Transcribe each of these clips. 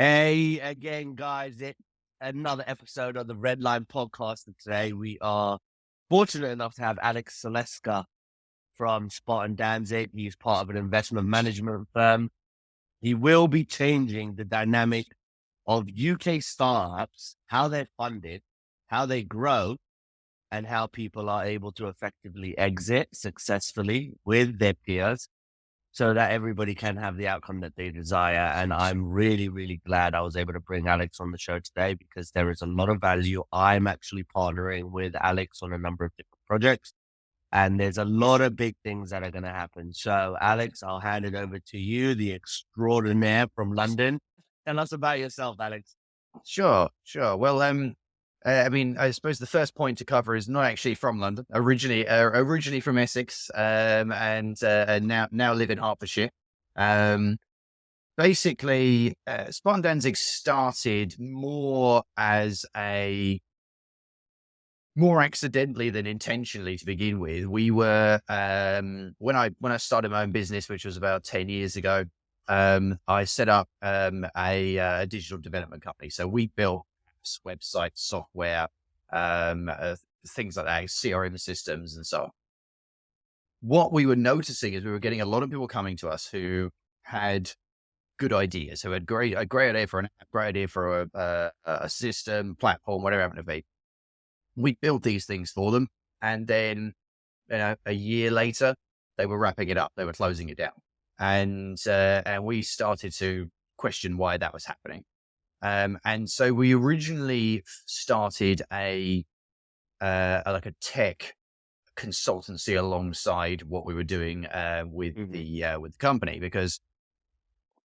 Hey again, guys. Another episode of the Redline Podcast. And today we are fortunate enough to have Alex Seleska from Sparton Danzig. He's part of an investment management firm. He will be changing the dynamic of UK startups, how they're funded, how they grow, and how people are able to effectively exit successfully with their peers, so that everybody can have the outcome that they desire. And I'm really, really glad I was able to bring Alex on the show today because there is a lot of value. I'm actually partnering with Alex on a number of different projects, and there's a lot of big things that are going to happen. So, Alex, I'll hand it over to you, the extraordinaire from London. Tell us about yourself, Alex. Sure. Well, I suppose the first point to cover is not actually from London. Originally from Essex, and now live in Hertfordshire. Basically, Sparton Danzig started more accidentally than intentionally to begin with. We were when I started my own business, which was about 10 years ago. I set up a digital development company. So we built apps, websites, software, things like that, CRM systems, and so on. What we were noticing is we were getting a lot of people coming to us who had good ideas, who had a great idea for an app, great idea for a system, platform, whatever it happened to be. We built these things for them, and then a year later, they were wrapping it up, they were closing it down. And we started to question why that was happening. And so we originally started a tech consultancy alongside what we were doing with the company, because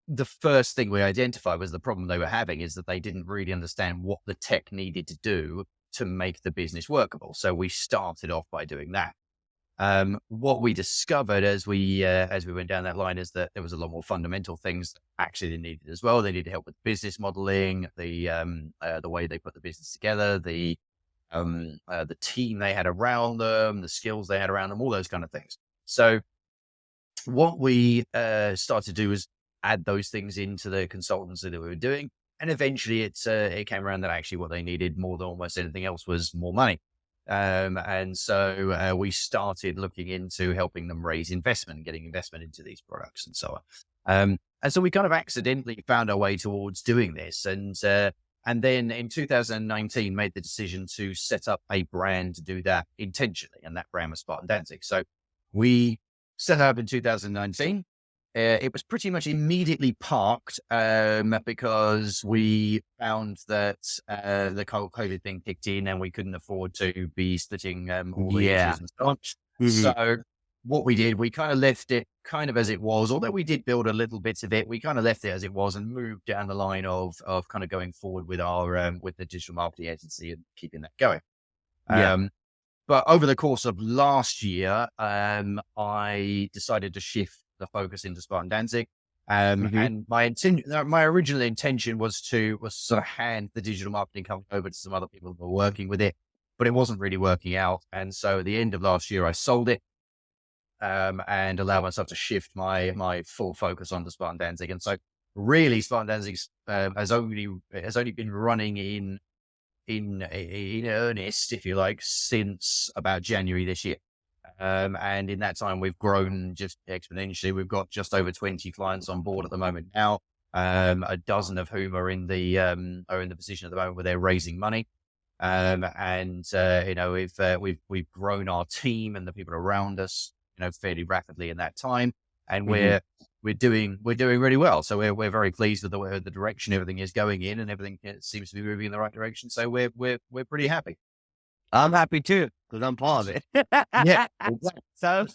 the first thing we identified was the problem they were having is that they didn't really understand what the tech needed to do to make the business workable. So we started off by doing that. What we discovered as we went down that line is that there was a lot more fundamental things that actually they needed as well. They needed help with business modeling, the way they put the business together, the team they had around them, the skills they had around them, all those kind of things. So what we started to do was add those things into the consultancy that we were doing. And eventually it came around that actually what they needed more than almost anything else was more money. And so we started looking into helping them raise investment, getting investment into these products and so on. And so we kind of accidentally found our way towards doing this. And then in 2019 made the decision to set up a brand to do that intentionally. And that brand was Sparton Danzig. So we set up in 2019. It was pretty much immediately parked because we found that the COVID thing kicked in and we couldn't afford to be splitting all the issues and so on. So what we did, we kind of left it kind of as it was, although we did build a little bit of it. We kind of left it as it was and moved down the line of kind of going forward with our with the digital marketing agency and keeping that going. But over the course of last year, I decided to shift the focus into Sparton Danzig. And my original intention was to sort of hand the digital marketing company over to some other people who were working with it, but it wasn't really working out. And so at the end of last year, I sold it, and allowed myself to shift my full focus onto Sparton Danzig. And so really Sparton Danzig has only been running in earnest, if you like, since about January this year. And in that time, we've grown just exponentially. We've got just over 20 clients on board at the moment now, a dozen of whom are in the position at the moment where they're raising money. We've grown our team and the people around us, fairly rapidly in that time, and we're doing really well. So we're very pleased with the direction everything is going in, and everything seems to be moving in the right direction. So we're pretty happy. I'm happy too, because I'm part of it. Yeah. So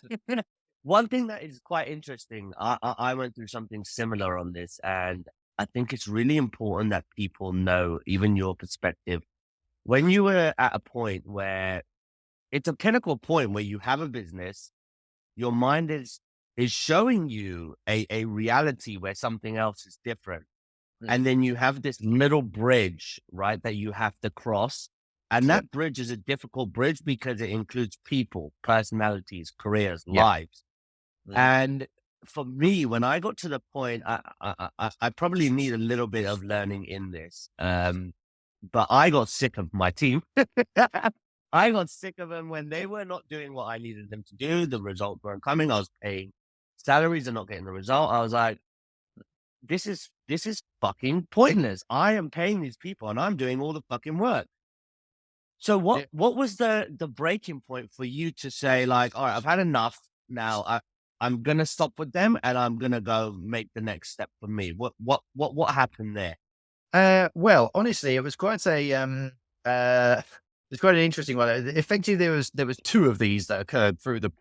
one thing that is quite interesting, I went through something similar on this, and I think it's really important that people know, even your perspective, when you were at a point where it's a pinnacle point where you have a business, your mind is showing you a reality where something else is different. And then you have this little bridge, right, that you have to cross. And that bridge is a difficult bridge because it includes people, personalities, careers, lives. And for me, when I got to the point, I probably need a little bit of learning in this. But I got sick of my team. I got sick of them when they were not doing what I needed them to do. The results weren't coming. I was paying salaries and not getting the result. I was like, this is fucking pointless. I am paying these people and I'm doing all the fucking work. So what was the breaking point for you to say, like, all right, I've had enough now. I'm gonna stop with them and I'm gonna go make the next step for me. What happened there? Well, honestly, it was quite it's quite an interesting one. Effectively, there was two of these that occurred through the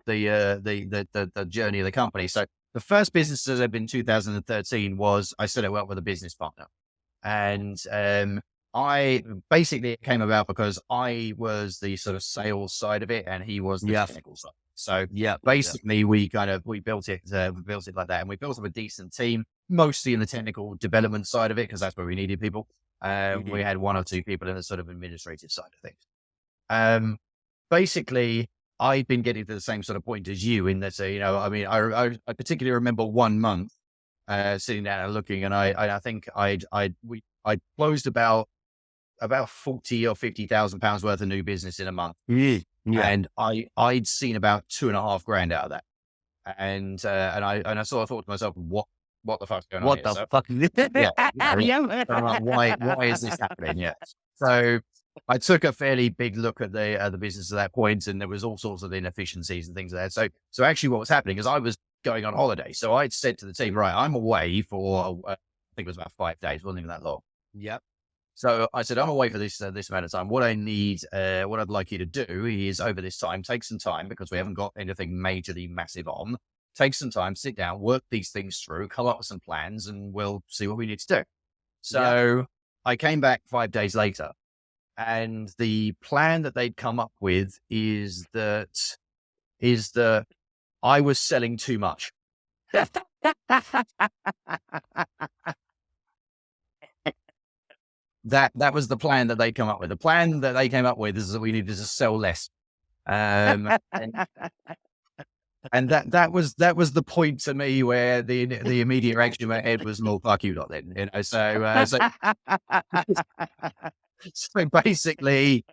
journey of the company. So the first business that opened in 2013 was I set it up with a business partner, and I basically it came about because I was the sort of sales side of it and he was the technical side. So basically we built it like that, and we built up a decent team, mostly in the technical development side of it because that's where we needed people. We had one or two people in the sort of administrative side of things. Basically, I'd been getting to the same sort of point as you in that, I particularly remember 1 month sitting down and looking, and I think I closed about 40 or 50,000 pounds worth of new business in a month. And I'd seen about 2.5 grand out of that. And I sort of thought to myself, what the fuck's going on? What the fuck? Why is this happening? Yeah. So I took a fairly big look at the business at that point, and there was all sorts of inefficiencies and things like that. So actually what was happening is I was going on holiday. So I'd said to the team, right, I'm away for, I think it was about 5 days. It wasn't even that long. Yep. So I said, I'm away for this amount of time. What I need, what I'd like you to do is over this time, take some time because we haven't got anything majorly massive on. Take some time, sit down, work these things through, come up with some plans, and we'll see what we need to do. So I came back 5 days later, and the plan that they'd come up with is that I was selling too much. That was the plan that they come up with. The plan that they came up with is that we needed to sell less. And that was the point to me where the immediate reaction in my head was, "Well, fuck you lot then." You know, so basically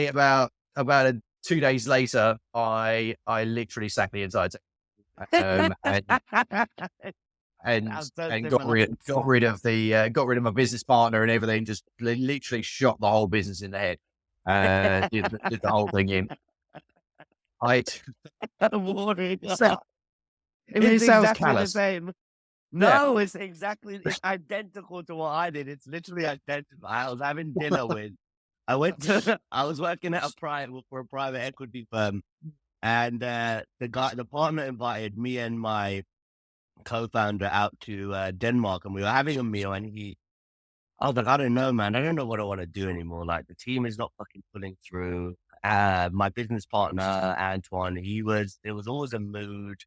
about 2 days later, I literally sacked the entire team. And got rid of my business partner and everything. Just literally shot the whole business in the head. Did the whole thing in. It sounds exactly callous. the same. No, it's identical to what I did. It's literally identical. I was having dinner I was working at for a private equity firm, and the partner invited me and my co-founder out to Denmark, and we were having a meal, and I was like, I don't know, man. I don't know what I want to do anymore. Like, the team is not fucking pulling through. My business partner, Antoine, it was always a mood.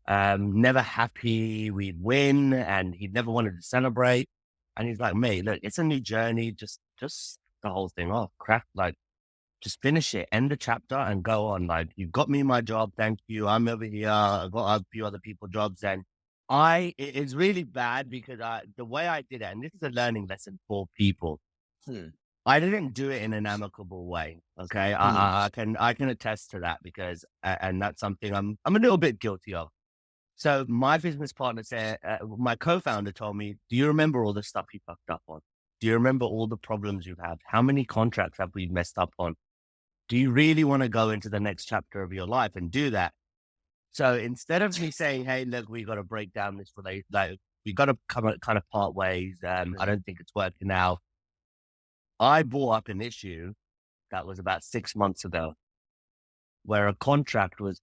Never happy we'd win, and he never wanted to celebrate. And he's like, mate, look, it's a new journey. Just the whole thing off. Crack, like, just finish it, end the chapter, and go on. Like, you got me my job, thank you. I'm over here. I've got a few other people jobs, and it's really bad because the way I did it, and this is a learning lesson for people. I didn't do it in an amicable way. Okay. I can attest to that because, and that's something I'm a little bit guilty of. So my business partner said, my co-founder told me, do you remember all the stuff you fucked up on? Do you remember all the problems you've had? How many contracts have we messed up on? Do you really want to go into the next chapter of your life and do that? So instead of me saying, hey, look, we got to break down this relationship, like, we got to kind of part ways. I don't think it's working out. I brought up an issue that was about 6 months ago where a contract was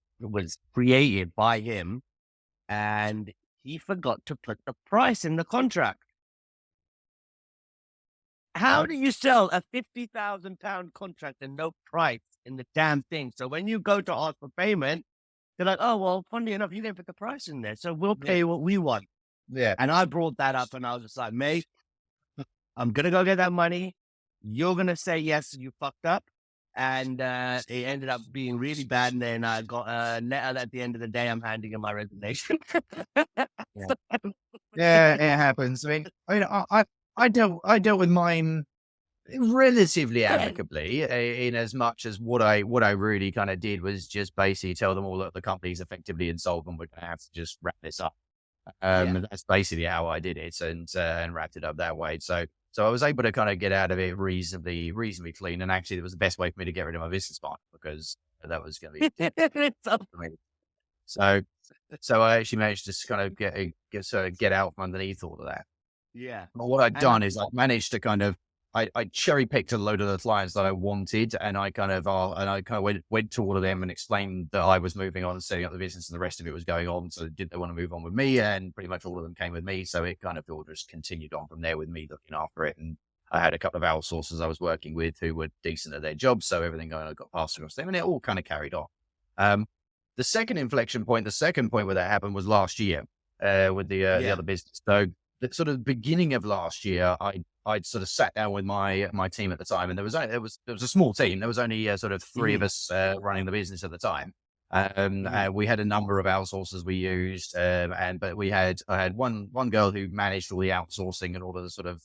created by him and he forgot to put the price in the contract. How do you sell a £50,000 contract and no price in the damn thing? So when you go to ask for payment, they're like, oh, well, funny enough, you didn't put the price in there, so we'll pay what we want. Yeah. And I brought that up and I was just like, mate, I'm going to go get that money. You're going to say yes, you fucked up. and it ended up being really bad. And then I got a letter at the end of the day. I'm handing in my resignation. Yeah. Yeah, it happens. I dealt with mine relatively amicably, in as much as what I really kind of did was just basically tell them all that the company's effectively insolvent. We're going to have to just wrap this up. And that's basically how I did it, and wrapped it up that way. So I was able to kind of get out of it reasonably clean. And actually, it was the best way for me to get rid of my business partner, because that was going to be so. So I actually managed to kind of get out from underneath all of that. Yeah. But what I'd done is I managed to kind of, I cherry picked a load of the clients that I wanted, and I kind of went to all of them and explained that I was moving on, setting up the business, and the rest of it was going on. So did they want to move on with me? And pretty much all of them came with me. So it kind of all just continued on from there with me looking after it. And I had a couple of outsourcers I was working with who were decent at their jobs. So everything got passed across them, and it all kind of carried on. The second inflection point, the second point where that happened was last year, with the other business. So the sort of beginning of last year, I'd sort of sat down with my team at the time, and there was a small team. There was only sort of three of us running the business at the time. We had a number of outsourcers we used, but I had one girl who managed all the outsourcing and all of the sort of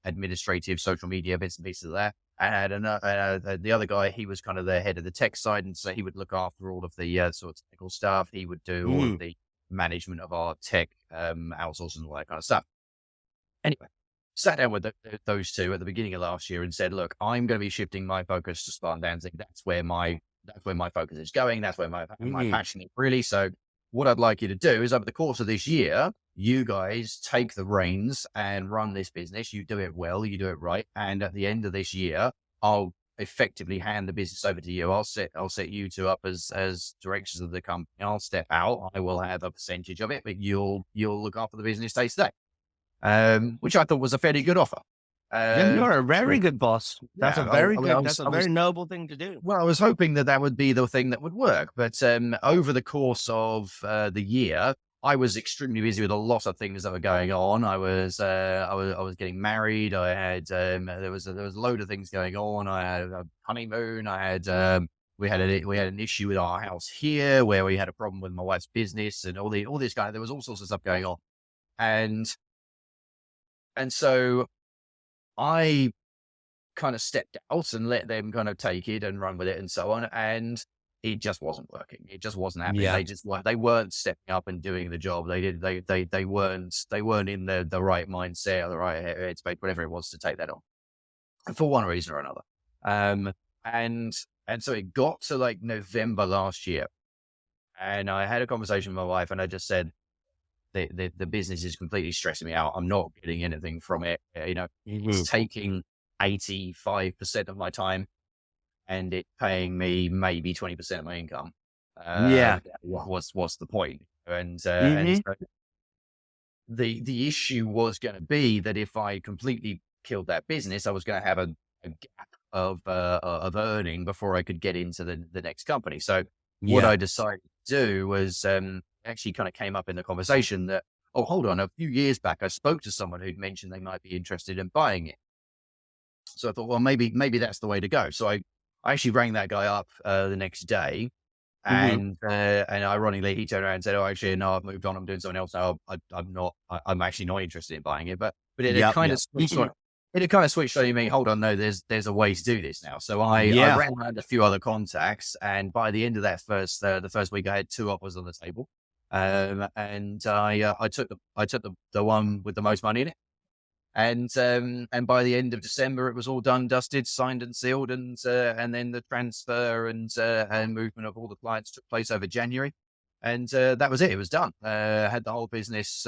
administrative social media bits and pieces of that. I had the other guy. He was kind of the head of the tech side, and so he would look after all of the sort of technical stuff. He would do all of the management of our tech outsourcing and all that kind of stuff. Anyway, sat down with those two at the beginning of last year and said, "Look, I'm going to be shifting my focus to Sparton Danzig. That's where my focus is going. That's where my passion is really. So what I'd like you to do is over the course of this year, you guys take the reins and run this business. You do it well, you do it right. And at the end of this year, I'll effectively hand the business over to you. I'll set you two up as directors of the company. I'll step out. I will have a percentage of it, but you'll look after the business day to day." Which I thought was a fairly good offer. You're a very good boss. That's Yeah, a very good. That's a very noble thing to do. Well, I was hoping that would be the thing that would work, but over the course of the year, I was extremely busy with a lot of things that were going on. I was getting married. I had there was a load of things going on. I had a honeymoon. We had an issue with our house here where we had a problem with my wife's business, and all this kind of, there was all sorts of stuff going on, and so I kind of stepped out and let them kind of take it and run with it and so on. And it just wasn't working. It just wasn't happening. Yeah. They weren't stepping up and doing the job. They weren't in the right mindset or the right headspace, whatever it was, to take that on for one reason or another. And so it got to like November last year, and I had a conversation with my wife, and I just said, the business is completely stressing me out. I'm not getting anything from it. It's taking 85% of my time, and it's paying me maybe 20% of my income. What's the point? And so the issue was going to be that if I completely killed that business, I was going to have a gap of earning before I could get into the next company. So what I decided to do was actually kind of came up in the conversation that, oh, hold on, a few years back, I spoke to someone who'd mentioned they might be interested in buying it. So I thought, well, maybe that's the way to go. So I actually rang that guy up the next day, and ironically, he turned around and said, "Oh, actually, no, I've moved on. I'm doing something else now. I'm actually not interested in buying it." But it had kind of switched on. It had kind of switched on. You mean, hold on, no, there's a way to do this now. So I ran around a few other contacts, and by the end of that the first week, I had 2 offers on the table, and I took the one with the most money in it. And by the end of December, it was all done, dusted, signed and sealed, and then the transfer and movement of all the clients took place over January, and that was it. It was done. Had the whole business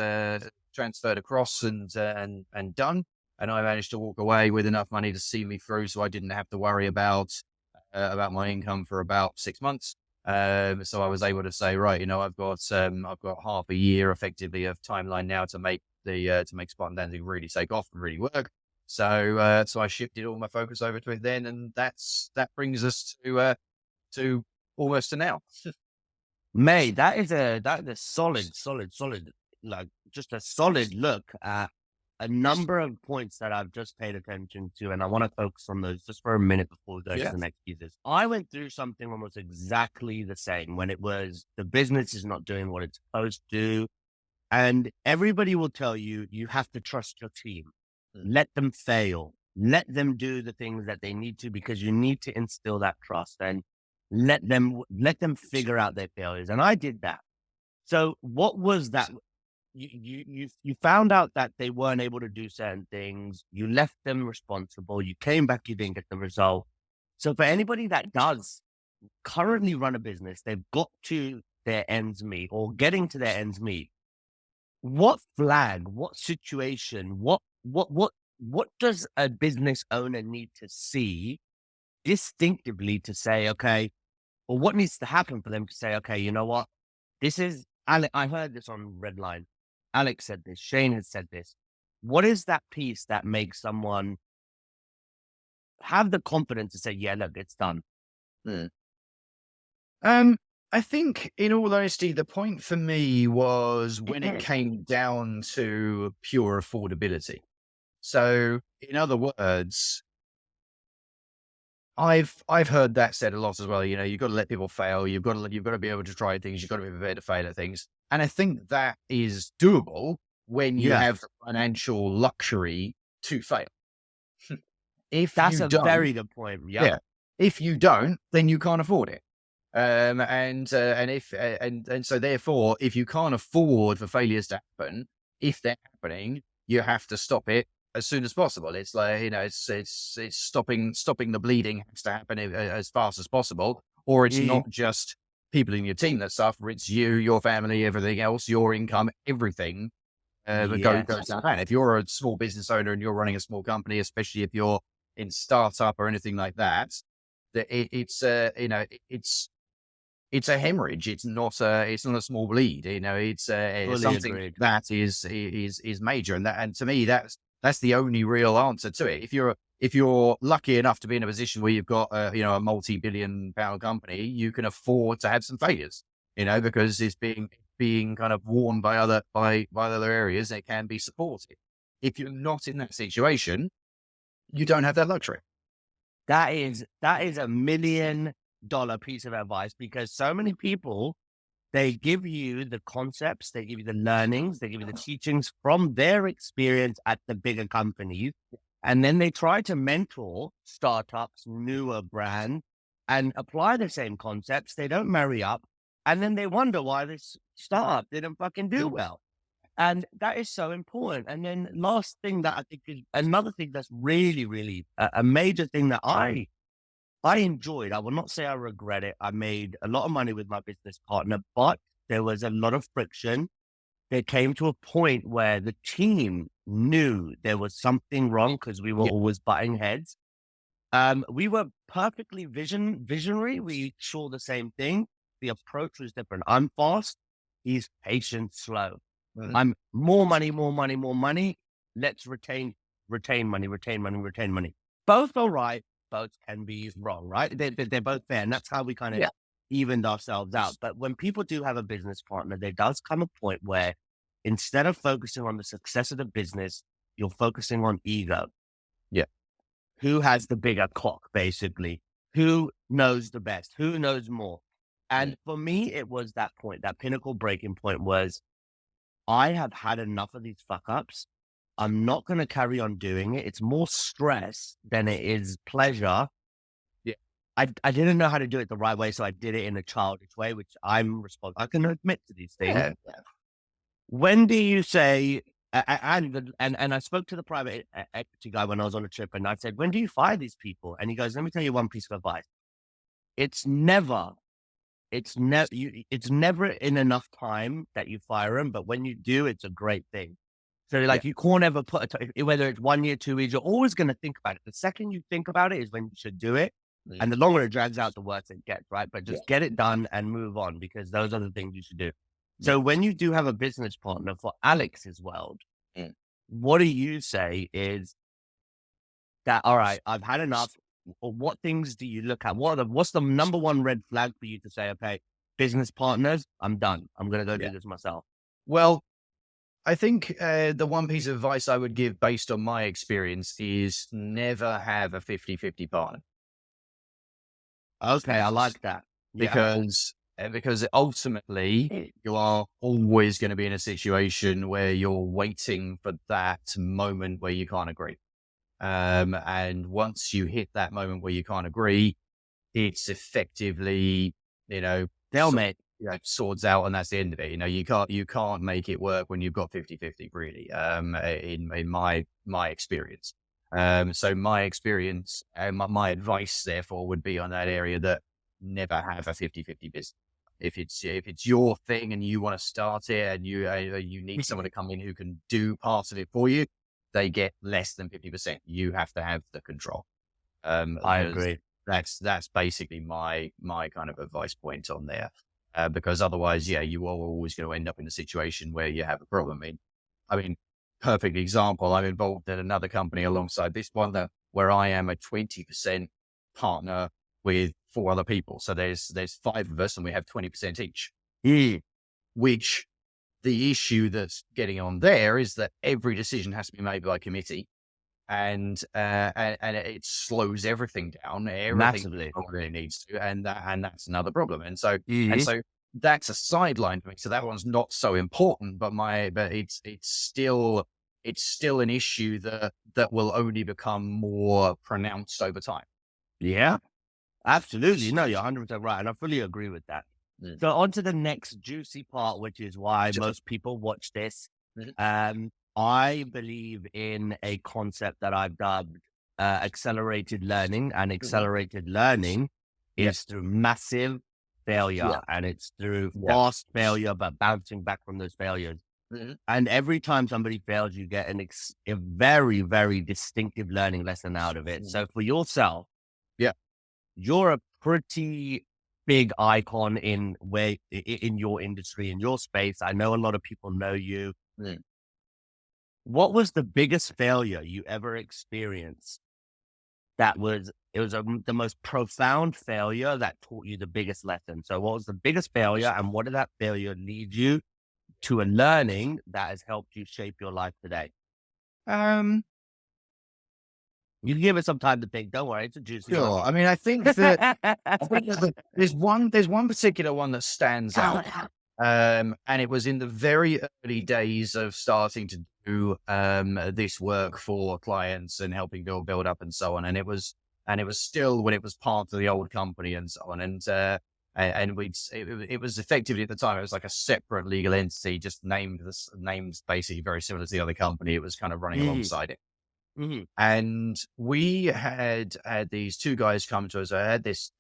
transferred across and done, and I managed to walk away with enough money to see me through, so I didn't have to worry about my income for about 6 months. So I was able to say, right, I've got half a year effectively of timeline now to make Sparton Danzig really take off and really work. So I shifted all my focus over to it then, and that brings us to almost to now. Mate, that is a solid, like just a solid look at a number of points that I've just paid attention to, and I want to focus on those just for a minute before we go to the next pieces. I went through something almost exactly the same when it was the business is not doing what it's supposed to do. And everybody will tell you, you have to trust your team. Let them fail. Let them do the things that they need to, because you need to instill that trust and let them figure out their failures. And I did that. So what was that? You found out that they weren't able to do certain things. You left them responsible. You came back, you didn't get the result. So for anybody that does currently run a business, they've got to their ends meet or getting to their ends meet. What flag, what situation, what does a business owner need to see distinctively to say, okay, or what needs to happen for them to say, okay, you know what? This is, I heard this on Redline. Alex said this, Shane has said this. What is that piece that makes someone have the confidence to say, yeah, look, it's done? I think, in all honesty, the point for me was when it came down to pure affordability. So, in other words, I've heard that said a lot as well. You know, you've got to let people fail. You've got to be able to try things. You've got to be prepared to fail at things. And I think that is doable when you have the financial luxury to fail. That's a very good point. Yeah. If you don't, then you can't afford it. So therefore, if you can't afford for failures to happen, if they're happening, you have to stop it as soon as possible. It's like, you know, it's stopping the bleeding has to happen as fast as possible, or it's not just people in your team that suffer. It's you, your family, everything else, your income, everything that goes down. And if you're a small business owner and you're running a small company, especially if you're in startup or anything like that, it's a hemorrhage. It's not a small bleed. You know, it's something agreed. that is major. And to me, that's the only real answer to it. If you're lucky enough to be in a position where you've got a multi-billion-pound company, you can afford to have some failures. You know, because it's being kind of warned by other areas. It can be supported. If you're not in that situation, you don't have that luxury. That is $1 million piece of advice, because so many people, they give you the concepts, they give you the learnings, they give you the teachings from their experience at the bigger companies. And then they try to mentor startups, newer brands, and apply the same concepts. They don't marry up. And then they wonder why this startup didn't fucking do well. And that is so important. And then last thing that I think is another thing that's really, really a major thing that I enjoyed. I will not say I regret it. I made a lot of money with my business partner, but there was a lot of friction. It came to a point where the team knew there was something wrong because we were always butting heads. We were perfectly visionary. We saw the same thing. The approach was different. I'm fast. He's patient, slow. I'm more money. Let's retain money. Both are right. Both can be wrong, right? They're both fair. And that's how we kind of evened ourselves out. But when people do have a business partner, there does come a point where instead of focusing on the success of the business, you're focusing on ego. Yeah. Who has the bigger cock, basically? Who knows the best? Who knows more? And for me, it was that point, that pinnacle breaking point was, I have had enough of these fuck ups. I'm not going to carry on doing it. It's more stress than it is pleasure. Yeah. I didn't know how to do it the right way, so I did it in a childish way, which I'm responsible. I can admit to these things. Yeah. When do you say, and I spoke to the private equity guy when I was on a trip, and I said, when do you fire these people? And he goes, let me tell you one piece of advice. It's never in enough time that you fire them, but when you do, it's a great thing. So like you can't ever put whether it's 1 year, 2 years, you're always going to think about it. The second you think about it is when you should do it. And the longer it drags out, the worse it gets, right? But just get it done and move on, because those are the things you should do. So when you do have a business partner, for Alex's world, what do you say is that, all right, I've had enough? Or what things do you look at? What's the number one red flag for you to say, okay, business partners, I'm done. I'm going to go do this myself? Well, I think the one piece of advice I would give based on my experience is never have a 50-50 partner. Okay, I like that. Yeah. Because ultimately you are always going to be in a situation where you're waiting for that moment where you can't agree. And once you hit that moment where you can't agree, it's effectively, Stalemate. swords out, and that's the end of it. You can't make it work when you've got 50-50 really, in my experience. So my experience and my advice therefore would be on that area that never have a 50-50 business. If it's your thing and you want to start it and you need someone to come in who can do parts of it for you, they get less than 50%. You have to have the control. I agree. That's basically my kind of advice point on there. Because otherwise, you are always going to end up in a situation where you have a problem. I mean, perfect example. I'm involved in another company alongside this one where I am a 20% partner with 4 other people. So there's 5 of us and we have 20% each. Which the issue that's getting on there is that every decision has to be made by committee. And it slows everything down. Massively. Really needs to, and that's another problem. And so that's a sideline for me. So that one's not so important, but it's still an issue that will only become more pronounced over time. Yeah, absolutely. No, you're 100% right, and I fully agree with that. So on to the next juicy part, which is why most people watch this. I believe in a concept that I've dubbed accelerated learning, and accelerated learning is through massive failure, and it's through fast failure, but bouncing back from those failures. And every time somebody fails, you get a very, very distinctive learning lesson out of it. So for yourself, you're a pretty big icon in your industry, in your space. I know a lot of people know you. What was the biggest failure you ever experienced? The most profound failure that taught you the biggest lesson. So what was the biggest failure, and what did that failure lead you to a learning that has helped you shape your life today? You can give it some time to think. Don't worry, it's a juicy one. Sure. I mean, I think that there's one particular one that stands out. And it was in the very early days of starting to do this work for clients and helping build up and so on. And it was still when it was part of the old company and so on. And it was effectively at the time, it was like a separate legal entity, just named basically very similar to the other company. It was kind of running alongside it. And we had these 2 guys come to us. I had this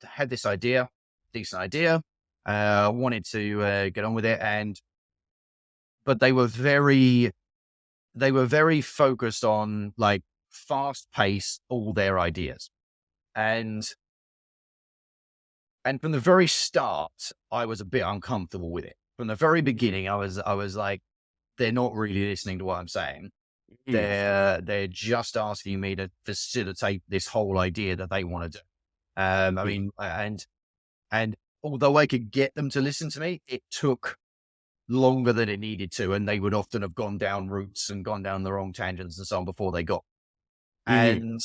idea, decent idea. Wanted to get on with it, but they were very focused on like fast pace all their ideas, and from the very start, I was a bit uncomfortable with it. From the very beginning, I was like, they're not really listening to what I'm saying. They're just asking me to facilitate this whole idea that they want to do. I mean, and although I could get them to listen to me, it took longer than it needed to, and they would often have gone down routes and gone down the wrong tangents and so on before they got. And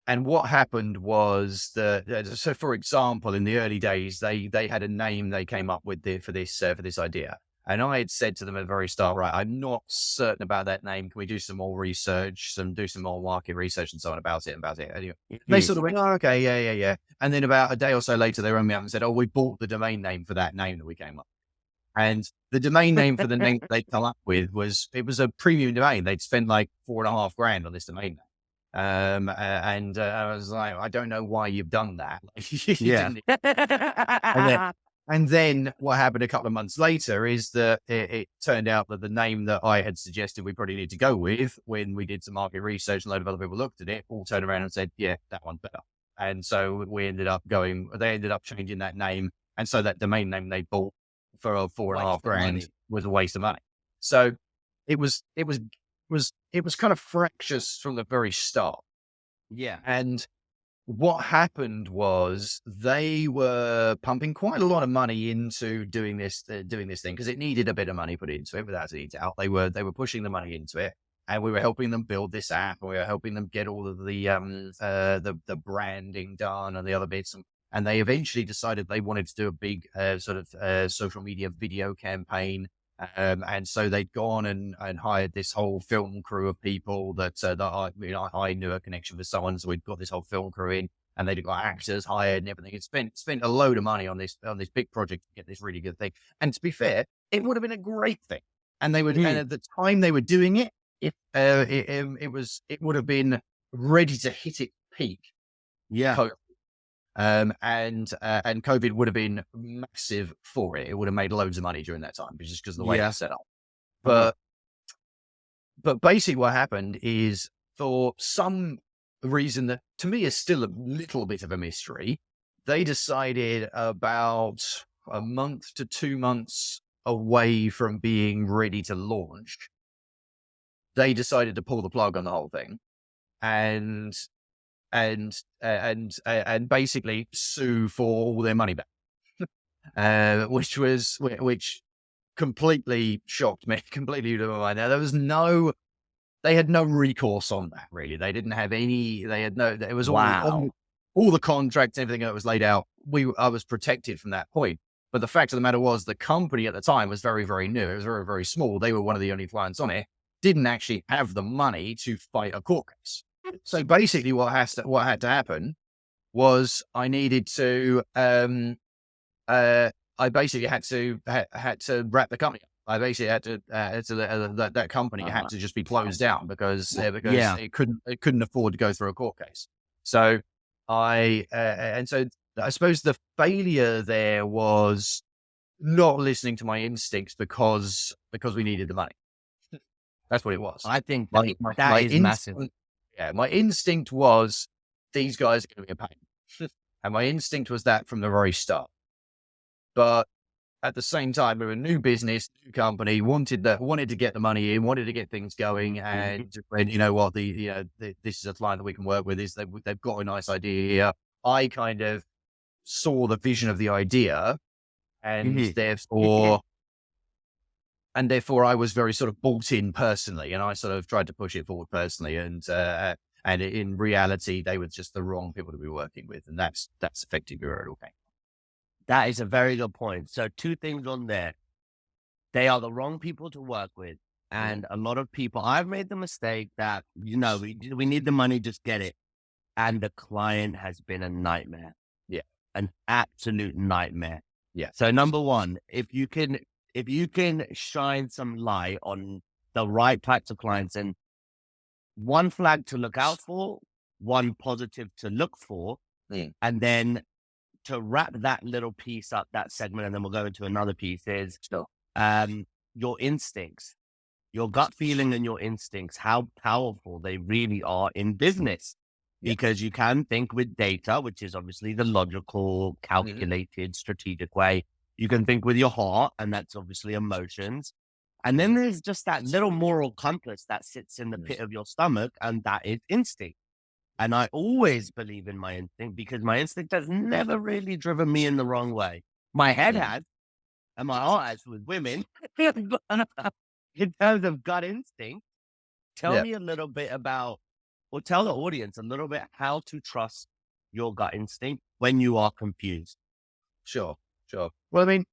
what happened was so for example, in the early days, they had a name they came up with for this idea. And I had said to them at the very start, right, I'm not certain about that name. Can we do some more research, do some more market research and so on about it? Anyway, they sort of went, oh, okay, yeah. And then about a day or so later, they rang me up and said, oh, we bought the domain name for that name that we came up with. And the domain name for the name they'd come up with was a premium domain. They'd spent like $4,500 on this domain name. And I was like, I don't know why you've done that. And then what happened a couple of months later is that it turned out that the name that I had suggested we probably need to go with, when we did some market research and a load of other people looked at it, all turned around and said, yeah, that one's better. And so they ended up changing that name. And so that domain name they bought for $4,500 was a waste of money. So it was kind of fractious from the very start. Yeah. And what happened was they were pumping quite a lot of money into doing this thing because it needed a bit of money put into it. Without any doubt, they were pushing the money into it, and we were helping them build this app, and we were helping them get all of the branding done and the other bits. And they eventually decided they wanted to do a big social media video campaign. And so they'd gone and hired this whole film crew of people that I knew a connection with someone. So we'd got this whole film crew in, and they'd got actors hired and everything. It spent a load of money on this big project to get this really good thing. And to be fair, it would have been a great thing. And they would, and at the time they were doing it, it would have been ready to hit its peak. Yeah. And COVID would have been massive for it. It would have made loads of money during that time, just because of the way it's set up. But basically what happened is, for some reason that to me is still a little bit of a mystery, they decided about a month to 2 months away from being ready to launch, they decided to pull the plug on the whole thing and basically sue for all their money back, which completely shocked me, completely blew my mind. Now, they had no recourse on that, really. They didn't have any, it was all the contracts, everything that was laid out. I was protected from that point. But the fact of the matter was, the company at the time was very, very new. It was very, very small. They were one of the only clients on it, didn't actually have the money to fight a court case. So basically what had to happen was I needed to, I basically had to wrap the company up. I basically had to, that company had to just be closed down because it couldn't afford to go through a court case. So and so I suppose the failure there was not listening to my instincts because we needed the money. That's what it was. I think that is massive. Yeah, my instinct was these guys are going to be a pain. And my instinct was that from the very start. But at the same time, we were a new business, new company, wanted to get the money in, wanted to get things going. And when, you know what, this is a client that we can work with, is they've got a nice idea here. I kind of saw the vision of the idea, and therefore I was very sort of bought in personally, and I sort of tried to push it forward personally. And in reality, they were just the wrong people to be working with, and that's effectively where it all came. That is a very good point. So 2 things on there. They are the wrong people to work with. And a lot of people, I've made the mistake that, we need the money, just get it. And the client has been a nightmare. Yeah. An absolute nightmare. Yeah. So number one, if you can shine some light on the right types of clients, and one flag to look out for, one positive to look for, and then to wrap that little piece up, that segment, and then we'll go into another piece, is your instincts, your gut feeling and your instincts, how powerful they really are in business. Because you can think with data, which is obviously the logical, calculated, strategic way. You can think with your heart, and that's obviously emotions. And then there's just that little moral compass that sits in the pit of your stomach, and that is instinct. And I always believe in my instinct, because my instinct has never really driven me in the wrong way. My head has, and my heart has with women. In terms of gut instinct, tell me a little bit about, or tell the audience a little bit how to trust your gut instinct when you are confused. Sure. Well, I mean,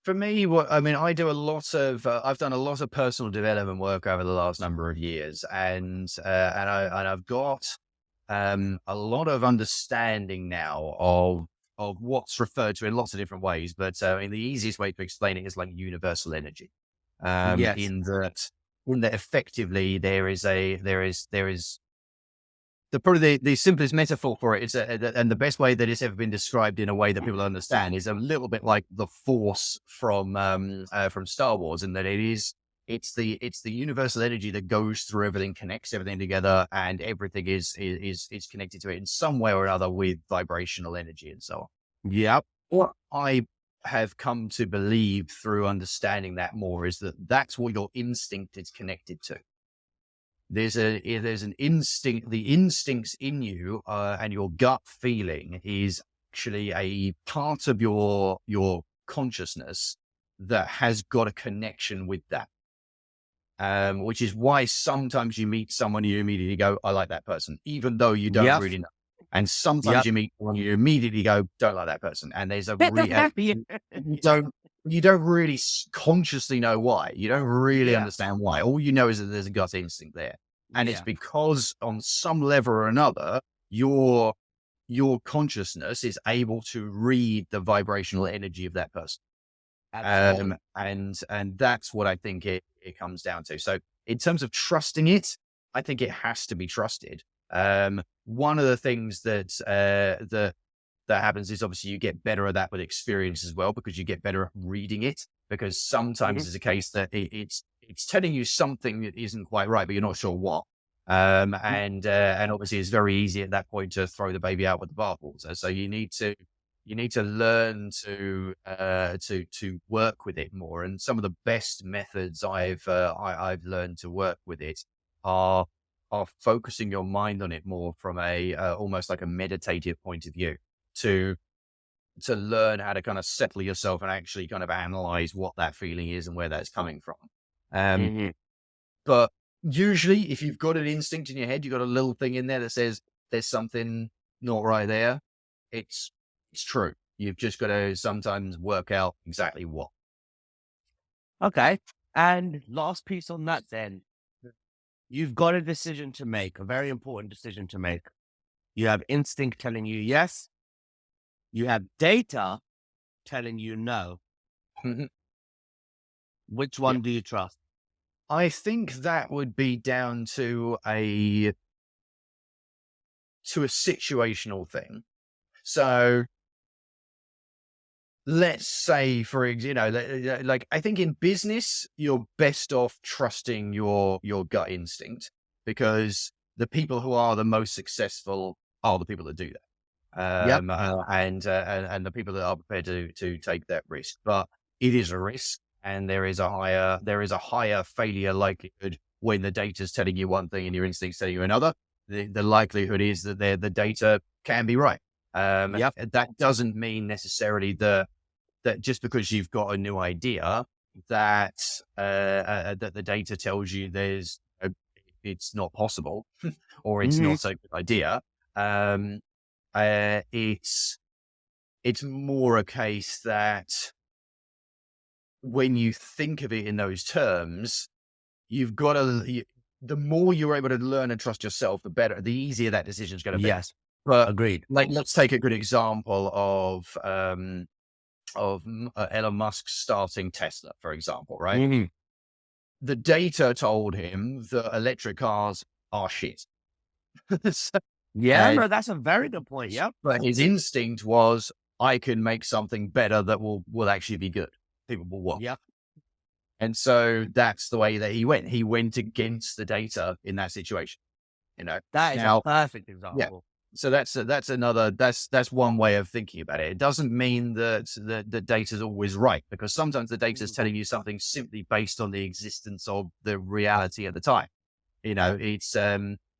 for me, I do a lot of, I've done a lot of personal development work over the last number of years, and I've got a lot of understanding now of what's referred to in lots of different ways. But the easiest way to explain it is like universal energy. In that effectively there is probably the simplest metaphor for it is, and the best way that it's ever been described in a way that people understand, is a little bit like the Force from Star Wars, in that it's the universal energy that goes through everything, connects everything together, and everything is connected to it in some way or another with vibrational energy and so on. Yep. What I have come to believe through understanding that more is that that's what your instinct is connected to. there's an instinct. The instincts in you and your gut feeling is actually a part of your consciousness that has got a connection with that. Which is why sometimes you meet someone, you immediately go, I like that person, even though you don't Yep. really know. And sometimes Yep. you meet someone, you immediately go, don't like that person. And there's a Yeah. you don't really consciously know why. You don't really Yeah. understand why. All you know is that there's a gut instinct there. And it's Yeah. because on some level or another, your consciousness is able to read the vibrational energy of that person. Absolutely. And that's what I think it comes down to. So in terms of trusting it, I think it has to be trusted. One of the things that that happens is obviously you get better at that with experience as well, because you get better at reading it. Because sometimes Mhm. it's a case that it's telling you something that isn't quite right, but you're not sure what. And obviously it's very easy at that point to throw the baby out with the bathwater. So you need to learn to work with it more. And some of the best methods I've learned to work with it are focusing your mind on it more from a almost like a meditative point of view, to learn how to kind of settle yourself and actually kind of analyze what that feeling is and where that's coming from. Um, Mhm. but usually, if you've got an instinct in your head, you've got a little thing in there that says there's something not right there. It's true. You've just got to sometimes work out exactly what. Okay. And last piece on that then. You've got a decision to make, a very important decision to make. You have instinct telling you yes. You have data telling you no. Which Yeah. one do you trust? I think that would be down to a situational thing. So let's say, for like I think in business, you're best off trusting your gut instinct, because the people who are the most successful are the people that do that. Yep. And the people that are prepared to take that risk. But it is a risk, and there is a higher failure likelihood when the data is telling you one thing and your instincts telling you another. The likelihood is that the data can be right. Yep. That doesn't mean necessarily that just because you've got a new idea that that the data tells you it's not possible or it's Hmm. not a good idea. Um, it's more a case that when you think of it in those terms, you've got to. The more you're able to learn and trust yourself, the better, the easier that decision is going to be. Yes. But Agreed. like, let's take a good example of Elon Musk starting Tesla, for example, right? Hmm. The data told him that electric cars are shit. So- Yeah, and no, that's a very good point. Yep. but his instinct was, I can make something better that will actually be good. People will want. Yep. And so that's the way that he went. He went against the data in that situation. You know, That is a now, perfect yeah. example. So that's one way of thinking about it. It doesn't mean that the data is always right, because sometimes the data is Mhm. telling you something simply based on the existence of the reality at the time. It's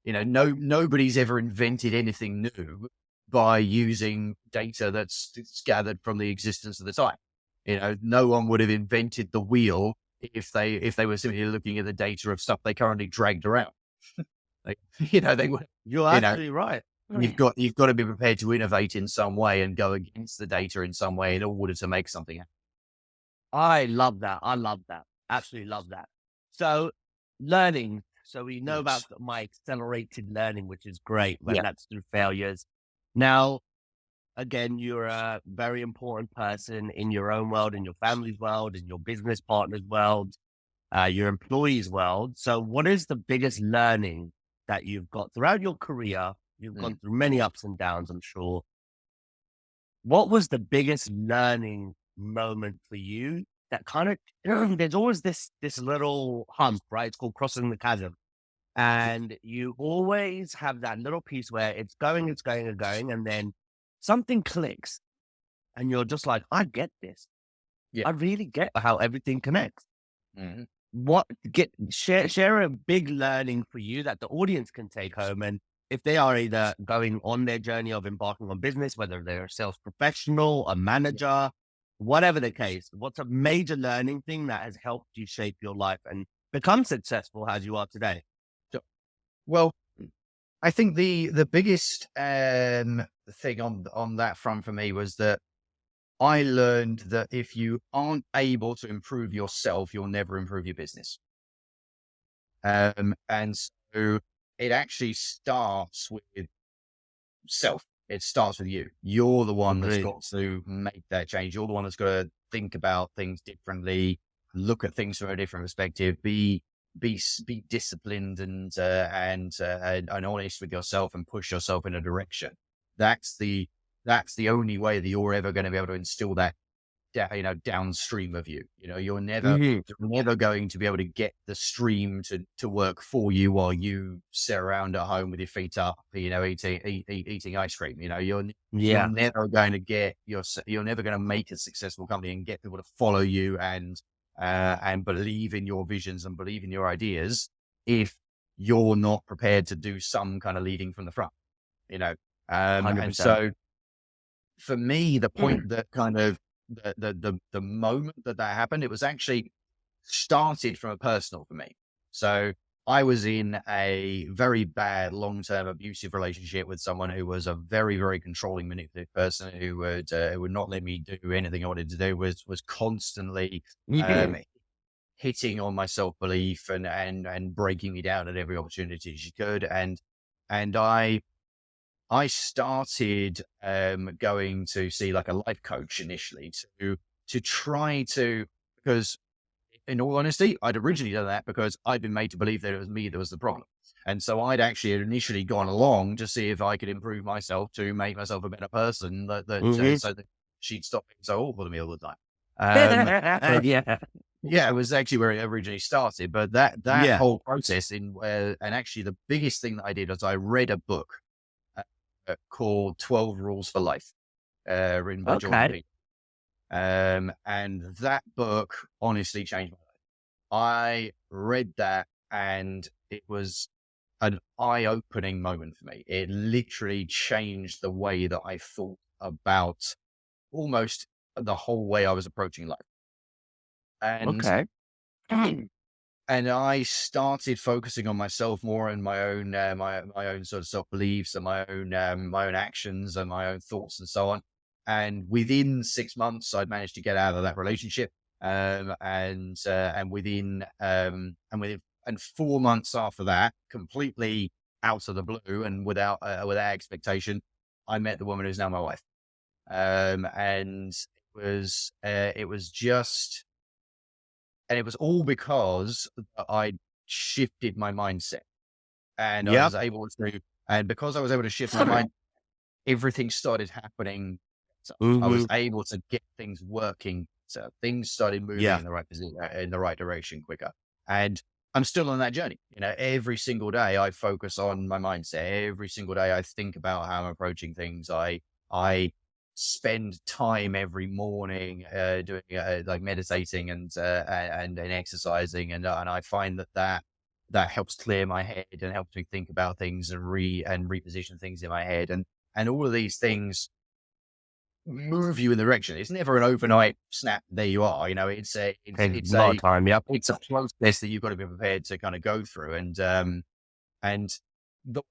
nobody's ever invented anything new by using data that's gathered from the existence of the time. No one would have invented the wheel if they were simply looking at the data of stuff they currently dragged around. They would. You're You know, absolutely right. you've got to be prepared to innovate in some way and go against the data in some way in order to make something happen. I love that. I love that. Absolutely love that. So, learning. So, we know about Yes. my accelerated learning, which is great when Yeah. that's through failures. Now, again, you're a very important person in your own world, in your family's world, in your business partner's world, your employees' world. So, what is the biggest learning that you've got throughout your career? You've Mm. gone through many ups and downs, I'm sure. What was the biggest learning moment for you that kind of there's always this little hump, right? It's called crossing the chasm. And you always have that little piece where it's going, and going, and then something clicks and you're just like, I get this. Yeah. I really get how everything connects. Mhm. share a big learning for you that the audience can take home, and if they are either going on their journey of embarking on business, whether they're a sales professional, a manager, whatever the case, what's a major learning thing that has helped you shape your life and become successful as you are today? So, well, I think the biggest thing on that front for me was that I learned that if you aren't able to improve yourself, you'll never improve your business. And so it actually starts with self. It starts with you. You're the one that's got to make that change. You're the one that's got to think about things differently, look at things from a different perspective, be disciplined and honest with yourself and push yourself in a direction. That's the only way that you're ever going to be able to instill that downstream of you. You're never going to be able to get the stream to work for you while you sit around at home with your feet up, eating ice cream. You're never going to you're never going to make a successful company and get people to follow you and believe in your visions and believe in your ideas if you're not prepared to do some kind of leading from the front. And so for me, the point that kind of the moment that happened, it was actually started from a personal for me. So I was in a very bad long-term abusive relationship with someone who was a very, very controlling, manipulative person who would not let me do anything I wanted to do, was constantly hitting on my self-belief and breaking me down at every opportunity she could. And I started going to see like a life coach initially to try to, because in all honesty, I'd originally done that because I'd been made to believe that it was me that was the problem. And so I'd actually initially gone along to see if I could improve myself to make myself a better person so that she'd stop being so awful to me all the time. Yeah, it was actually where it originally started. But that whole process and actually the biggest thing that I did was I read a book called 12 Rules for Life, written by Jordan Peterson. And that book honestly changed my life. I read that and it was an eye-opening moment for me. It literally changed the way that I thought about almost the whole way I was approaching life. And and I started focusing on myself more and my own my own sort of self-beliefs and my own actions and my own thoughts and so on. And within 6 months, I'd managed to get out of that relationship. And within 4 months after that, completely out of the blue and without expectation, I met the woman who's now my wife. And it was just. And it was all because I shifted my mindset and I was able to, and because I was able to shift my mind, everything started happening. So I was able to get things working. So things started moving in the right position, in the right direction quicker. And I'm still on that journey. Every single day I focus on my mindset. Every single day I think about how I'm approaching things. I spend time every morning doing like meditating and exercising, and I find that helps clear my head and helps me think about things and reposition things in my head, and all of these things move you in the direction. It's never an overnight snap. There you are. It's a lot of time. It's a process that you've got to be prepared to kind of go through, and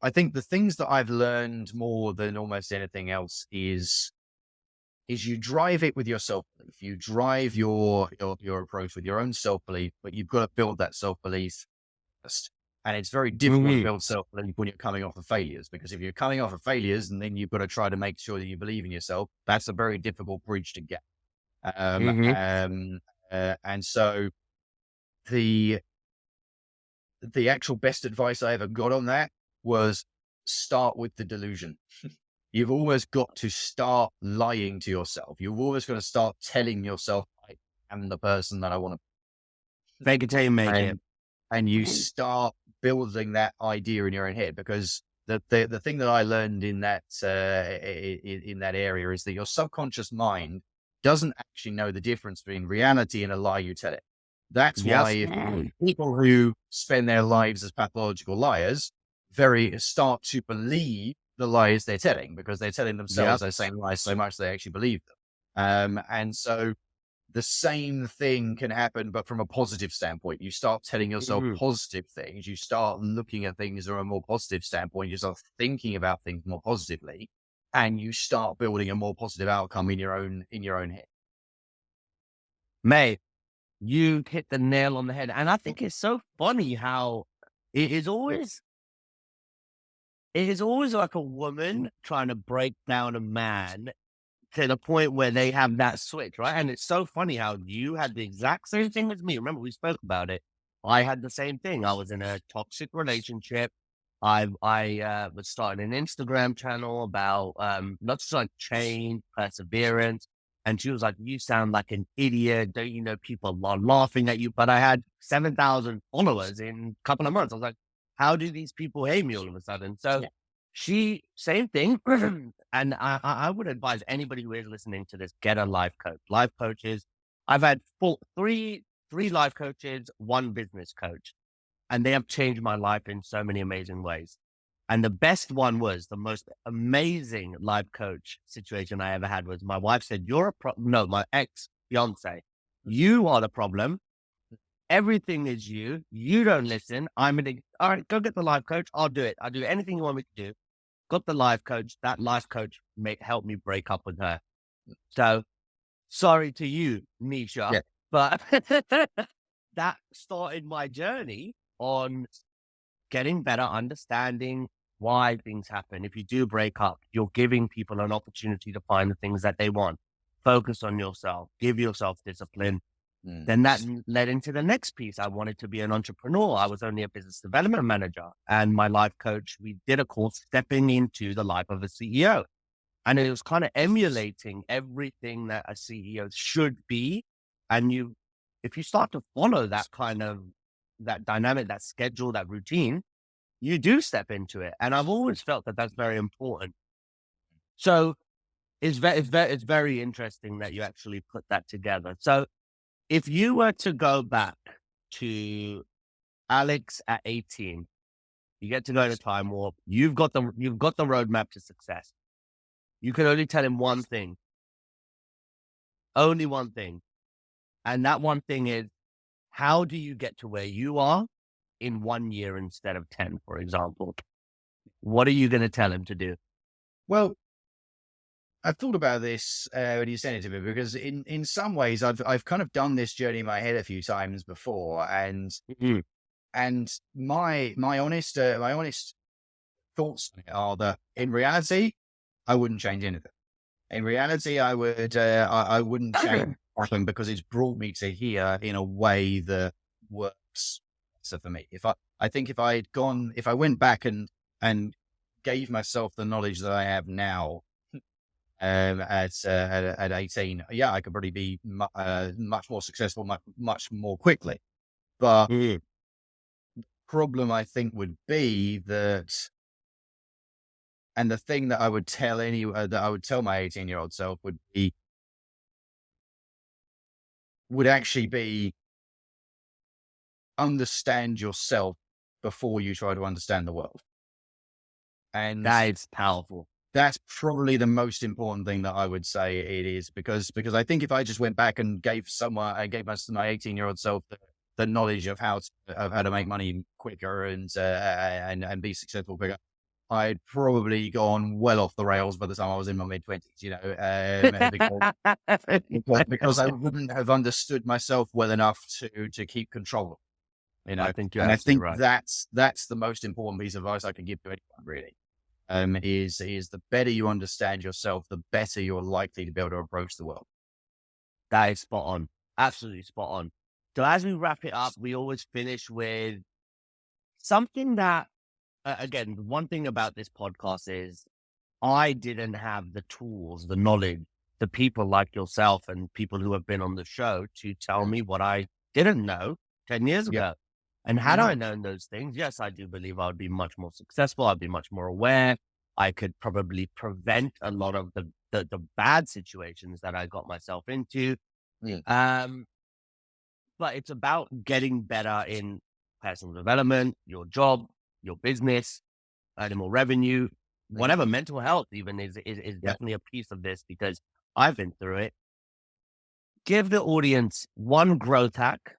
I think the things that I've learned more than almost anything else is you drive it with your self-belief. You drive your approach with your own self-belief, but you've got to build that self-belief first. And it's very difficult to build self-belief when you're coming off of failures, because if you're coming off of failures and then you've got to try to make sure that you believe in yourself, that's a very difficult bridge to get. And so the actual best advice I ever got on that was start with the delusion. You've always got to start lying to yourself. You've always got to start telling yourself, I am the person that I want to be. Fake it till you make it. And you start building that idea in your own head, because the thing that I learned in that area is that your subconscious mind doesn't actually know the difference between reality and a lie you tell it. That's why people who spend their lives as pathological liars start to believe the lies they're telling, because they're telling themselves those same lies so much they actually believe them. And so the same thing can happen, but from a positive standpoint. You start telling yourself positive things. You start looking at things from a more positive standpoint. You start thinking about things more positively, and you start building a more positive outcome in your own head. Mate, you hit the nail on the head. And I think it's so funny how it is always like a woman trying to break down a man to the point where they have that switch, right? And it's so funny how you had the exact same thing as me. Remember, we spoke about it. I had the same thing. I was in a toxic relationship. I was starting an Instagram channel about not just like change, perseverance. And she was like, "You sound like an idiot. Don't you know people are laughing at you?" But I had 7,000 followers in a couple of months. I was like, "How do these people hate me all of a sudden?" So same thing. And I would advise anybody who is listening to this, get a life coach. Life coaches. I've had three life coaches, one business coach, and they have changed my life in so many amazing ways. And the best one was the most amazing life coach situation I ever had was my wife said, my ex fiance, you are the problem. Everything is you. You don't listen. All right, go get the life coach. I'll do it. I'll do anything you want me to do. Got the life coach. That life coach helped me break up with her. So sorry to you, Nisha, but that started my journey on getting better understanding why things happen. If you do break up, you're giving people an opportunity to find the things that they want. Focus on yourself. Give yourself discipline. Then that led into the next piece. I wanted to be an entrepreneur. I was only a business development manager. And my life coach, we did a course stepping into the life of a CEO. And it was kind of emulating everything that a CEO should be. And if you start to follow that kind of, that dynamic, that schedule, that routine, you do step into it. And I've always felt that that's very important. So it's very interesting that you actually put that together. So if you were to go back to Alex at 18, you get to go to time warp. You've got the roadmap to success. You can only tell him one thing, only one thing. And that one thing is, how do you get to where you are in 1 year instead of 10, for example? What are you going to tell him to do? Well, I've thought about this when you sent it to me, because in some ways I've kind of done this journey in my head a few times before, and my honest thoughts on it are that in reality I wouldn't change anything. In reality, I wouldn't change anything, because it's brought me to here in a way that works. So for me, if I went back and gave myself the knowledge that I have now, at 18, I could probably be much more successful, much more quickly. But the problem, I think, would be that, and the thing that I would tell my 18-year-old self would actually be, understand yourself before you try to understand the world. And that is powerful. That's probably the most important thing that I would say it is, because I think if I just went back and gave my 18-year-old self the knowledge of how to make money quicker and be successful quicker, I'd probably gone well off the rails by the time I was in my mid-20s, because I wouldn't have understood myself well enough to keep control. I think you're absolutely right. That's the most important piece of advice I can give to anyone, really. Is the better you understand yourself, the better you're likely to be able to approach the world. That is spot on. Absolutely spot on. So as we wrap it up, we always finish with something that, again, one thing about this podcast is I didn't have the tools, the knowledge, the people like yourself and people who have been on the show to tell me what I didn't know 10 years ago. And had I known those things, yes, I do believe I would be much more successful. I'd be much more aware. I could probably prevent a lot of the bad situations that I got myself into. but it's about getting better in personal development, your job, your business, earning more revenue, whatever. Mental health even is Yeah. definitely a piece of this because I've been through it. Give the audience one growth hack,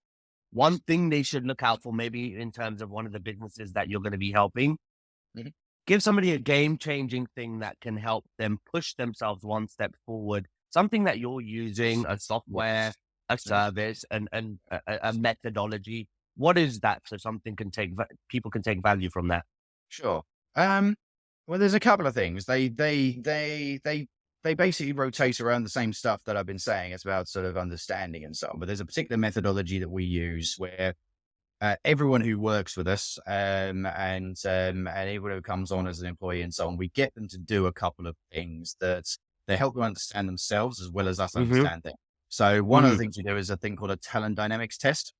one thing they should look out for, maybe in terms of one of the businesses that you're going to be helping. Mhm. Give somebody a game-changing thing that can help them push themselves one step forward, something that you're using, a software, a service, and a methodology. What is that? So something people can take value from that. Sure. Well, there's a couple of things. They basically rotate around the same stuff that I've been saying. It's about sort of understanding and so on. But there's a particular methodology that we use where everyone who works with us and everyone who comes on as an employee and so on, we get them to do a couple of things that they help them understand themselves as well as us understand them. So one of the things we do is a thing called a talent dynamics test.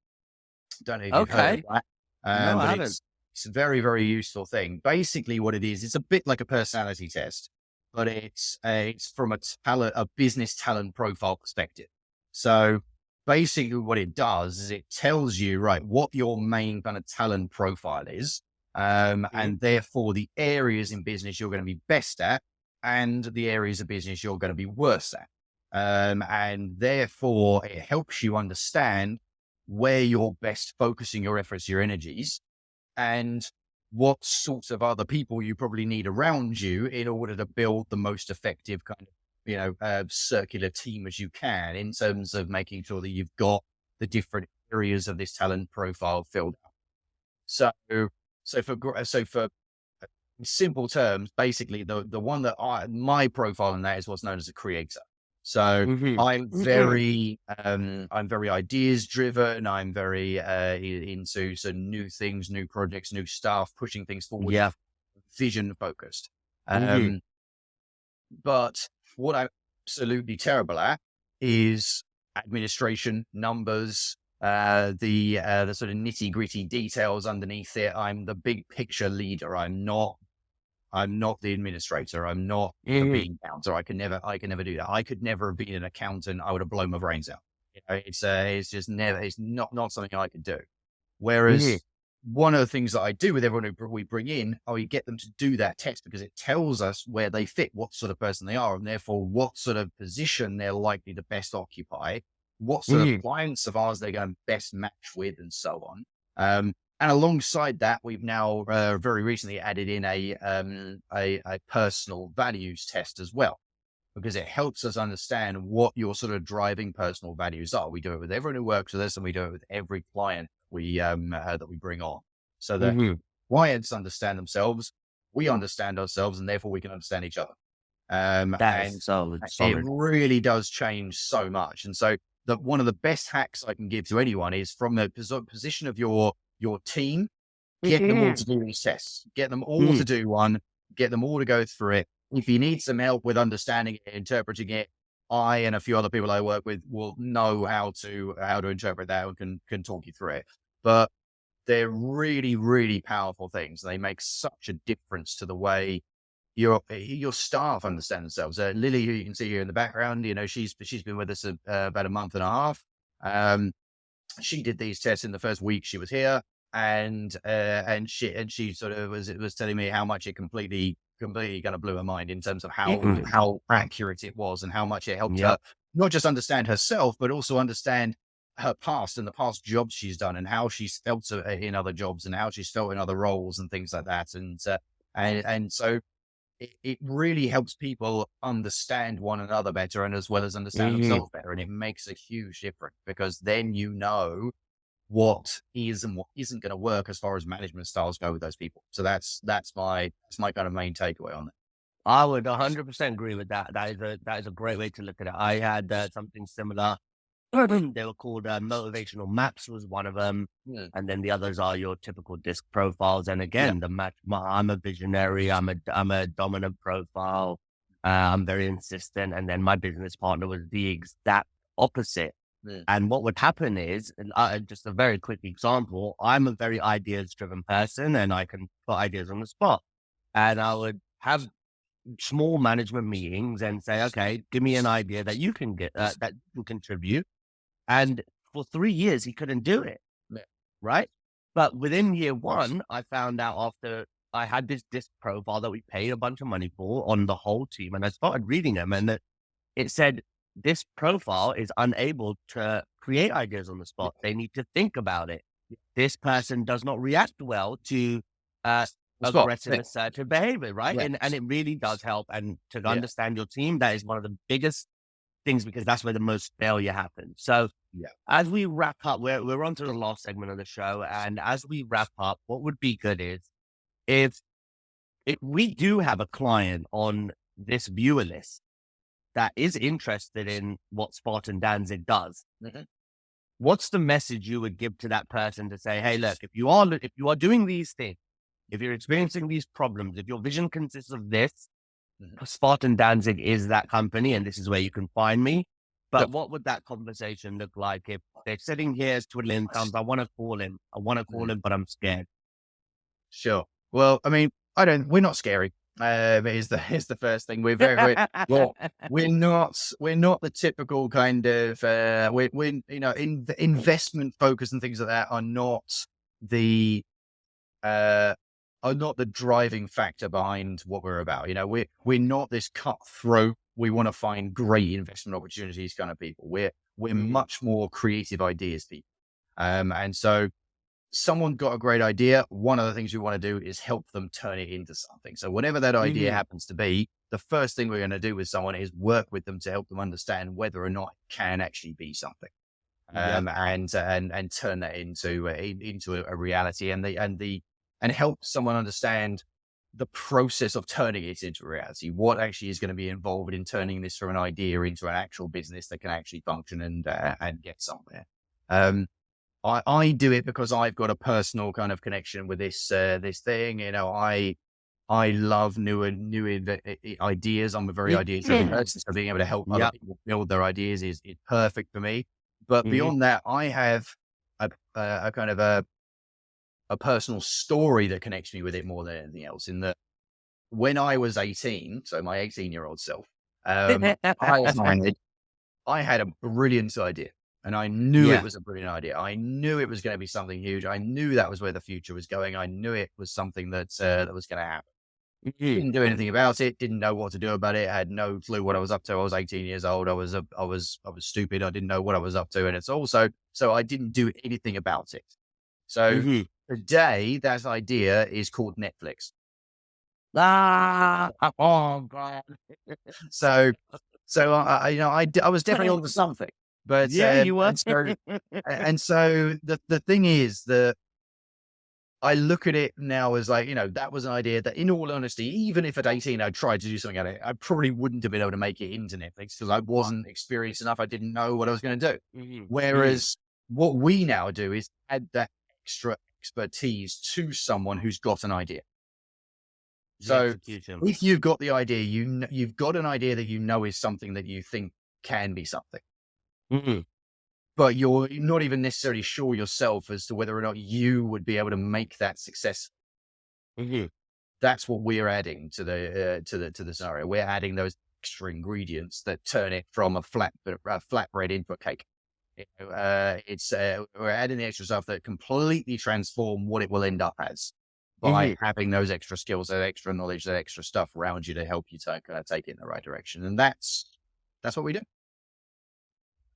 Don't know if you've heard of that, No, I but haven't. it's a very, very useful thing. Basically, what it is, it's a bit like a personality test, but it's from a business talent profile perspective. So basically, what it does is it tells you, right, what your main kind of talent profile is, and therefore the areas in business you're going to be best at, and the areas of business you're going to be worse at. And therefore, it helps you understand where you're best focusing your efforts, your energies, and what sorts of other people you probably need around you in order to build the most effective kind of, circular team as you can in terms of making sure that you've got the different areas of this talent profile filled out. So for simple terms, basically the one that my profile in that is what's known as a creator. So I'm very ideas driven. I'm very into some new things, new projects, new stuff, pushing things forward. Yeah. Vision focused. But what I'm absolutely terrible at is administration, numbers, the sort of nitty gritty details underneath it. I'm the big picture leader. I'm not the administrator. I'm not a bean counter. I can never do that. I could never have been an accountant. I would have blown my brains out. It's just never, it's not something I could do. Whereas one of the things that I do with everyone who we bring in, we get them to do that test because it tells us where they fit, what sort of person they are, and therefore what sort of position they're likely to best occupy, what sort of clients of ours they're going to best match with, and so on. And alongside that, we've now very recently added in a personal values test as well, because it helps us understand what your sort of driving personal values are. We do it with everyone who works with us, and we do it with every client that we bring on, so that clients understand themselves, we understand ourselves, and therefore we can understand each other. That's solid. It really does change so much. And so one of the best hacks I can give to anyone is from the position of your team, get them all to do these tests, get them all to do one, get them all to go through it. If you need some help with understanding it, interpreting it, I and a few other people I work with will know how to interpret that and can talk you through it. But they're really, really powerful things. They make such a difference to the way your staff understand themselves. Lily, who you can see here in the background, she's been with us about a month and a half. She did these tests in the first week she was here, and she sort of was telling me how much it completely kind of blew her mind in terms of how accurate it was and how much it helped her not just understand herself, but also understand her past and the past jobs she's done and how she's felt in other jobs and how she's felt in other roles and things like that. And so it really helps people understand one another better and as well as understand themselves better. And it makes a huge difference because then you know what is and what isn't going to work as far as management styles go with those people. So that's my kind of main takeaway on that. I would 100% agree with that. That is a great way to look at it. I had something similar. They were called motivational maps was one of them. And then the others are your typical disc profiles. And again, I'm a visionary. I'm a dominant profile. I'm very insistent. And then my business partner was the exact opposite. And what would happen is, just a very quick example, I'm a very ideas driven person and I can put ideas on the spot. And I would have small management meetings and say, okay, give me an idea that you can get, that you can contribute. And for 3 years, he couldn't do it. Yeah. Right. But within year one, I found out after I had this disc profile that we paid a bunch of money for on the whole team. And I started reading them, and it said this profile is unable to create ideas on the spot. They need to think about it. This person does not react well to aggressive, assertive behavior, right? Yes. And it really does help. And to understand your team, that is one of the biggest things, because that's where the most failure happens. So as we wrap up, we're on to the last segment of the show. And as we wrap up, what would be good is if we do have a client on this viewer list that is interested in what Sparton Danzig does, what's the message you would give to that person to say, hey, look, if you are doing these things, if you're experiencing these problems, if your vision consists of this, Sparton Danzig is that company, and this is where you can find me. But what would that conversation look like if they're sitting here twiddling thumbs? I want to call him, but I'm scared. Sure. Well, I mean, we're not scary. Is the first thing. We're we're not the typical kind of investment focus and things like that are not the driving factor behind what we're about. We're not this cutthroat, we want to find great investment opportunities kind of people. We're much more creative ideas people. And so someone got a great idea. One of the things we want to do is help them turn it into something. So whatever that idea happens to be, the first thing we're going to do with someone is work with them to help them understand whether or not it can actually be something. And turn that into a reality, and help someone understand the process of turning it into reality. What actually is going to be involved in turning this from an idea into an actual business that can actually function and get somewhere. I do it because I've got a personal kind of connection with this thing. I love new ideas. I'm a very idea-driven person, so being able to help other people build their ideas is perfect for me. But beyond that, I have a kind of a personal story that connects me with it more than anything else. In that, when I was 18, so my 18-year-old self, I had a brilliant idea. And I knew it was a brilliant idea. I knew it was going to be something huge. I knew that was where the future was going. I knew it was something that was going to happen. Didn't do anything about it. Didn't know what to do about it. I had no clue what I was up to. I was 18 years old. I was stupid. I didn't know what I was up to. And it's also, so I didn't do anything about it. So today, that idea is called Netflix. Oh God. So I was definitely on to something. But you were. And so the thing is that I look at it now as like, that was an idea that, in all honesty, even if at 18 I tried to do something at it, I probably wouldn't have been able to make it into Netflix because I wasn't experienced enough. I didn't know what I was going to do. Whereas what we now do is add that extra expertise to someone who's got an idea. So if you've got the idea, you've got an idea that is something that you think can be something. But you're not even necessarily sure yourself as to whether or not you would be able to make that successful. That's what we're adding to the scenario. We're adding those extra ingredients that turn it from a flatbread into a cake. We're adding the extra stuff that completely transform what it will end up as by having those extra skills, that extra knowledge, that extra stuff around you to help you take it in the right direction. And that's what we do.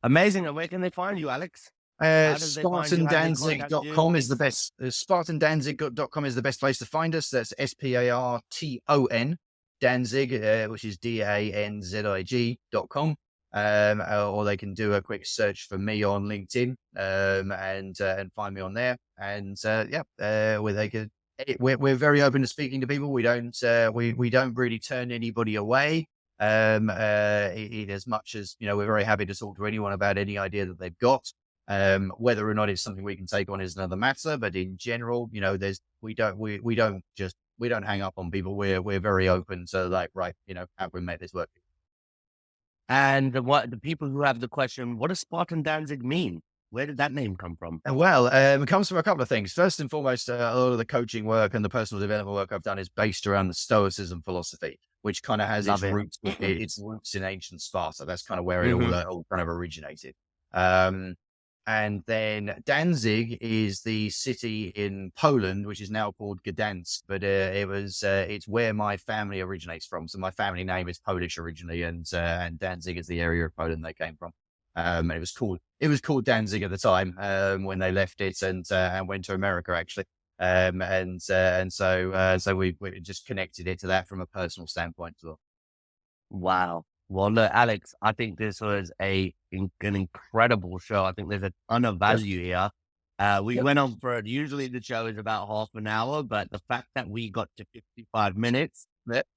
Amazing. And where can they find you, Alex? SpartonDanzig.com is the best. SpartonDanzig.com is the best place to find us. That's SPARTON Danzig, which is DANZIG.com. Or they can do a quick search for me on LinkedIn and find me on there. And where they could. We're very open to speaking to people. We don't really turn anybody away. As much as we're very happy to talk to anyone about any idea that they've got. Whether or not it's something we can take on is another matter. But in general, we don't hang up on people. We're very open to how can we make this work? And the people who have the question, what does Sparton Danzig mean? Where did that name come from? Well, it comes from a couple of things. First and foremost, a lot of the coaching work and the personal development work I've done is based around the Stoicism philosophy, which kind of has its roots in ancient Sparta. That's kind of where it all kind of originated. And then Danzig is the city in Poland, which is now called Gdansk, but it's where my family originates from. So my family name is Polish originally, and Danzig is the area of Poland they came from. And it was called Danzig at the time when they left it and went to America actually. So we just connected it to that from a personal standpoint as well. Wow. Well, look, Alex, I think this was an incredible show. I think there's a ton of value here. We went on for it. Usually the show is about half an hour, but the fact that we got to 55 minutes,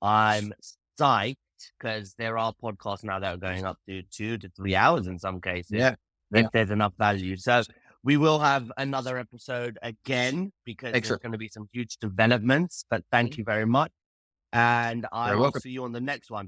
I'm psyched, because there are podcasts now that are going up to 2 to 3 hours in some cases. If there's enough value. So we will have another episode again, because there's going to be some huge developments, but thank you very much. And I will see you on the next one.